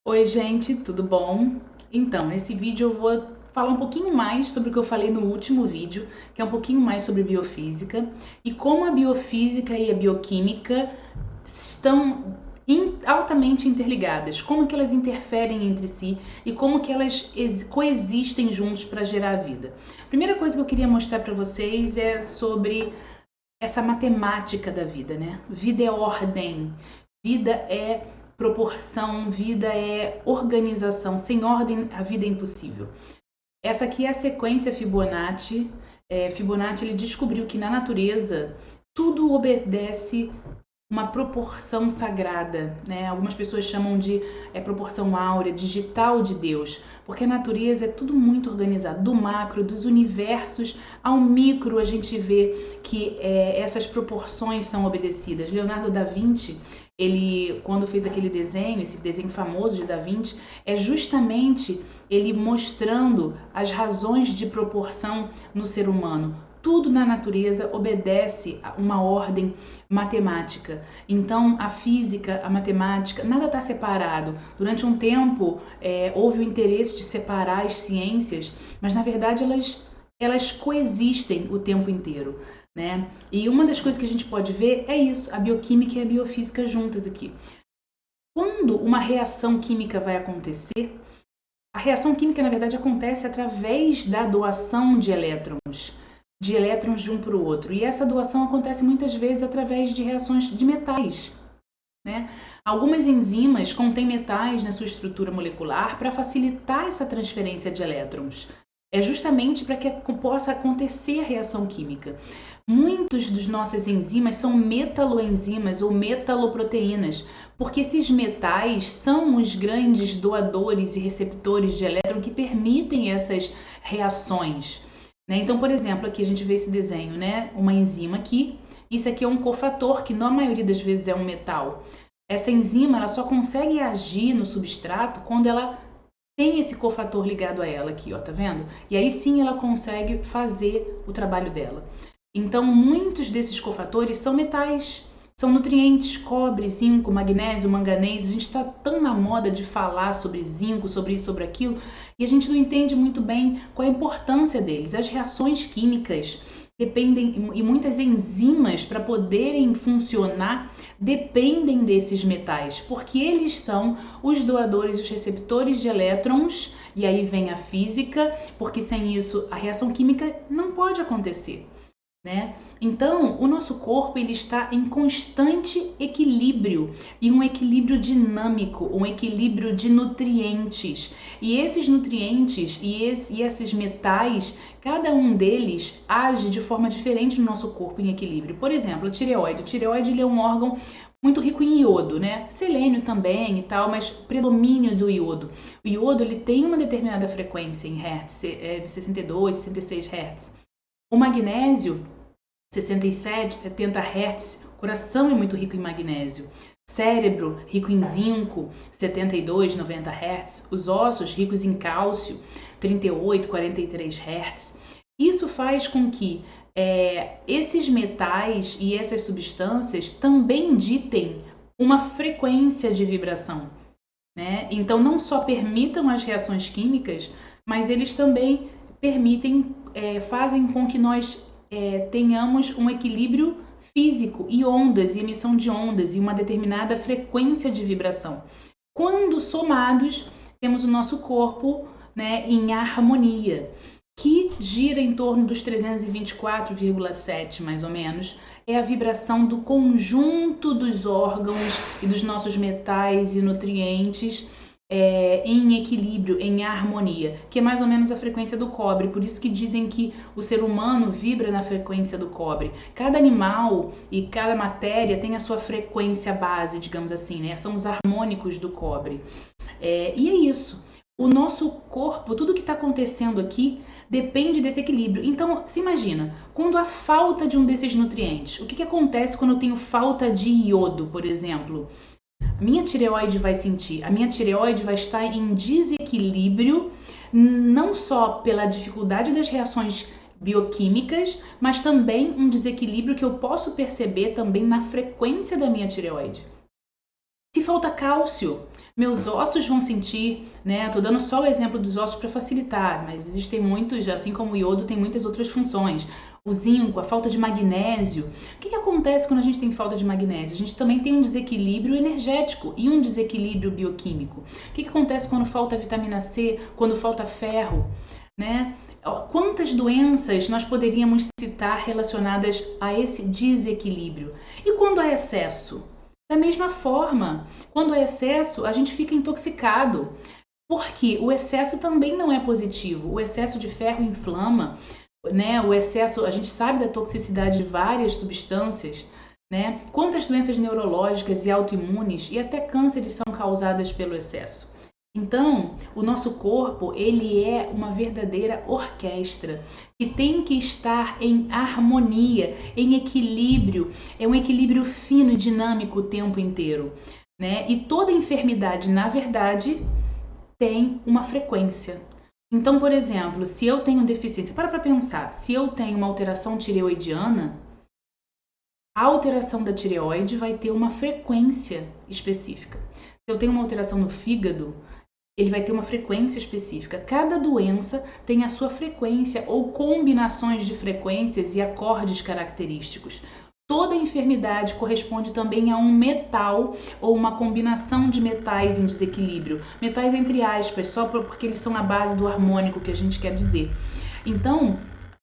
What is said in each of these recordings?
Oi, gente, tudo bom? Então, nesse vídeo eu vou falar um pouquinho mais sobre o que eu falei no último vídeo, que é um pouquinho mais sobre biofísica e como a biofísica e a bioquímica estão altamente interligadas, como que elas interferem entre si e como que elas coexistem juntos para gerar a vida. A primeira coisa que eu queria mostrar para vocês é sobre essa matemática da vida, né? Vida é ordem, vida é proporção, vida é organização. Sem ordem, a vida é impossível. Essa aqui é a sequência Fibonacci. Fibonacci ele descobriu que na natureza tudo obedece uma proporção sagrada, né? Algumas pessoas chamam de proporção áurea, digital de Deus, porque a natureza é tudo muito organizado, do macro, dos universos ao micro a gente vê que essas proporções são obedecidas. Leonardo da Vinci, ele quando fez aquele desenho, esse desenho famoso de Da Vinci, é justamente ele mostrando as razões de proporção no ser humano. Tudo na natureza obedece a uma ordem matemática. Então, a física, a matemática, nada está separado. Durante um tempo, houve o interesse de separar as ciências, mas na verdade elas coexistem o tempo inteiro, né? E uma das coisas que a gente pode ver é isso, a bioquímica e a biofísica juntas aqui. Quando uma reação química vai acontecer, a reação química, na verdade, acontece através da doação de elétrons de um para o outro. E essa doação acontece muitas vezes através de reações de metais, né? Algumas enzimas contêm metais na sua estrutura molecular para facilitar essa transferência de elétrons. É justamente para que possa acontecer a reação química. Muitas das nossas enzimas são metaloenzimas ou metaloproteínas, porque esses metais são os grandes doadores e receptores de elétron que permitem essas reações. Então, por exemplo, aqui a gente vê esse desenho, né? Uma enzima aqui. Isso aqui é um cofator, que na maioria das vezes é um metal. Essa enzima ela só consegue agir no substrato quando ela tem esse cofator ligado a ela aqui, ó, tá vendo? E aí sim ela consegue fazer o trabalho dela. Então, muitos desses cofatores são metais, são nutrientes, cobre, zinco, magnésio, manganês. A gente está tão na moda de falar sobre zinco, sobre isso, sobre aquilo, e a gente não entende muito bem qual a importância deles. As reações químicas dependem, e muitas enzimas para poderem funcionar dependem desses metais, porque eles são os doadores e os receptores de elétrons, e aí vem a física, porque sem isso a reação química não pode acontecer, né? Então, o nosso corpo ele está em constante equilíbrio, e um equilíbrio dinâmico, um equilíbrio de nutrientes. E esses nutrientes e esses metais, cada um deles age de forma diferente no nosso corpo em equilíbrio. Por exemplo, a tireoide. A tireoide ele é um órgão muito rico em iodo, né? Selênio também e tal, mas predomínio do iodo. O iodo ele tem uma determinada frequência em hertz, 62, 66 hertz. O magnésio 67, 70 Hz, coração é muito rico em magnésio. Cérebro, rico em zinco, 72, 90 Hz. Os ossos, ricos em cálcio, 38, 43 Hz. Isso faz com que esses metais e essas substâncias também ditem uma frequência de vibração, né? Então, não só permitam as reações químicas, mas eles também permitem, fazem com que nós tenhamos um equilíbrio físico e ondas, e emissão de ondas e uma determinada frequência de vibração. Quando somados, temos o nosso corpo, né, em harmonia, que gira em torno dos 324,7 mais ou menos. É a vibração do conjunto dos órgãos e dos nossos metais e nutrientes em equilíbrio, em harmonia, que é mais ou menos a frequência do cobre. Por isso que dizem que o ser humano vibra na frequência do cobre. Cada animal e cada matéria tem a sua frequência base, digamos assim, né? São os harmônicos do cobre. E é isso. O nosso corpo, tudo que está acontecendo aqui depende desse equilíbrio. Então, se imagina, quando há falta de um desses nutrientes, o que acontece quando eu tenho falta de iodo, por exemplo? A minha tireoide vai sentir, a minha tireoide vai estar em desequilíbrio, não só pela dificuldade das reações bioquímicas, mas também um desequilíbrio que eu posso perceber também na frequência da minha tireoide. Se falta cálcio, meus ossos vão sentir, né? Tô dando só o exemplo dos ossos para facilitar, mas existem muitos, assim como o iodo, tem muitas outras funções. O zinco, a falta de magnésio. O que acontece quando a gente tem falta de magnésio? A gente também tem um desequilíbrio energético e um desequilíbrio bioquímico. O que acontece quando falta vitamina C, quando falta ferro, né? Quantas doenças nós poderíamos citar relacionadas a esse desequilíbrio? E quando há excesso? Da mesma forma, quando há excesso, a gente fica intoxicado, porque o excesso também não é positivo. O excesso de ferro inflama, né? O excesso, a gente sabe da toxicidade de várias substâncias, né? Quantas doenças neurológicas e autoimunes e até cânceres são causadas pelo excesso. Então, o nosso corpo, ele é uma verdadeira orquestra que tem que estar em harmonia, em equilíbrio, é um equilíbrio fino e dinâmico o tempo inteiro, né? E toda enfermidade, na verdade, tem uma frequência. Então, por exemplo, se eu tenho deficiência, para pensar, se eu tenho uma alteração tireoidiana, a alteração da tireoide vai ter uma frequência específica. Se eu tenho uma alteração no fígado, ele vai ter uma frequência específica. Cada doença tem a sua frequência ou combinações de frequências e acordes característicos. Toda enfermidade corresponde também a um metal ou uma combinação de metais em desequilíbrio. Metais entre aspas, só porque eles são a base do harmônico que a gente quer dizer. Então,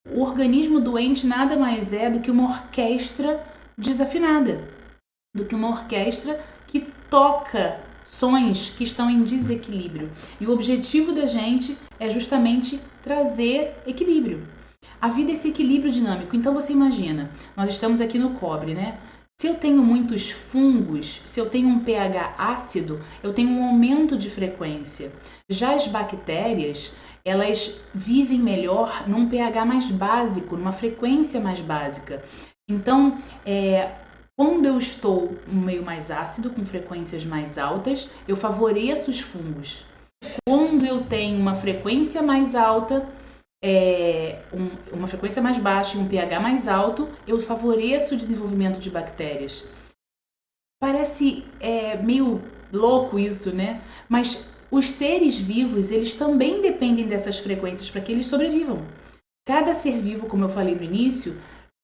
o organismo doente nada mais é do que uma orquestra desafinada, do que uma orquestra que toca sons que estão em desequilíbrio. E o objetivo da gente é justamente trazer equilíbrio. A vida é esse equilíbrio dinâmico. Então você imagina, nós estamos aqui no cobre, né? Se eu tenho muitos fungos, se eu tenho um pH ácido, eu tenho um aumento de frequência. Já as bactérias, elas vivem melhor num pH mais básico, numa frequência mais básica. Então, quando eu estou no meio mais ácido, com frequências mais altas, eu favoreço os fungos. Quando eu tenho uma frequência mais alta, uma frequência mais baixa e um pH mais alto, eu favoreço o desenvolvimento de bactérias. Parece meio louco isso, né? Mas os seres vivos, eles também dependem dessas frequências para que eles sobrevivam. Cada ser vivo, como eu falei no início,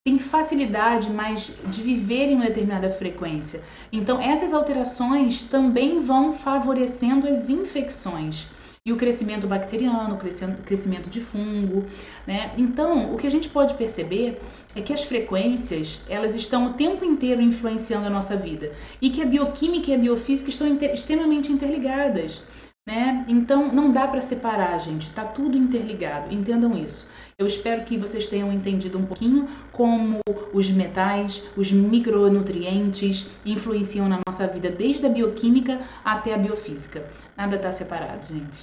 tem facilidade mais de viver em uma determinada frequência. Então, essas alterações também vão favorecendo as infecções e o crescimento bacteriano, o crescimento de fungo, né? Então, o que a gente pode perceber é que as frequências, elas estão o tempo inteiro influenciando a nossa vida e que a bioquímica e a biofísica estão extremamente interligadas, né? Então, não dá para separar, gente, está tudo interligado, entendam isso. Eu espero que vocês tenham entendido um pouquinho como os metais, os micronutrientes influenciam na nossa vida, desde a bioquímica até a biofísica. Nada está separado, gente.